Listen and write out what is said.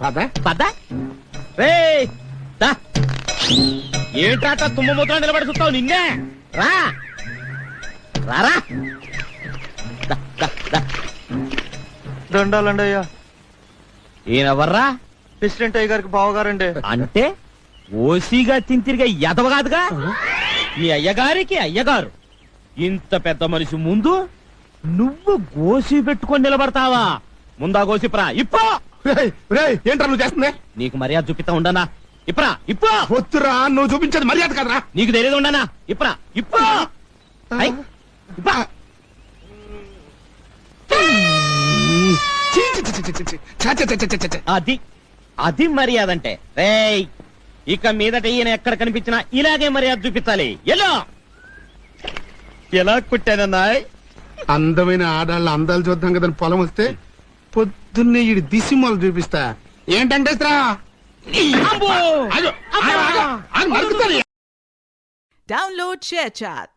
పద పద రే ఏంట్రాట తుమ్మ మూత్రం నిలబడి చూస్తావు నిన్నే రా రారా దండాలండి అయ్యా. ఈయనెవర్రా ప్రెసిడెంట్ అయ్య గారికి బావగారండి. అంటే ఓసీగా తింతిరిగా ఎదవ కాదుగా మీ అయ్యగారికి అయ్యగారు ఇంత పెద్ద మనిషి ముందు నువ్వు గోసి పెట్టుకొని నిలబడతావా? ముందా గోసిప్రా ఇప్పో. ఏంట్రా నువ్వు చేస్తుంది? నీకు మర్యాద చూపిస్తా ఉండనా? ఇప్రా ఇప్పో. వద్దురా, నువ్వు చూపించేది మర్యాద కదరా. నీకు తెలియదు ఉండనా? ఇప్రా ఇప్పో. ఐ, ఇప్పా. ఛీ, ఛీ, ఛీ, ఛీ, ఛీ, ఛీ. ఛ, ఛ, ఛ, ఛ, ఛ, ఛ. అది అది మర్యాద అంటే. రేయ్ ఇక మీదట ఈయన ఎక్కడ కనిపించినా ఇలాగే మర్యాద చూపించాలి. ఎలా ఎలా కుట్టానన్నా? అందమైన ఆడాళ్ళ అందాలు చూద్దాం కదా పొలం వస్తే పొద్దున్నే ఈ దిసిమలు చూపిస్తా. ఏంటంటే Download ShareChat.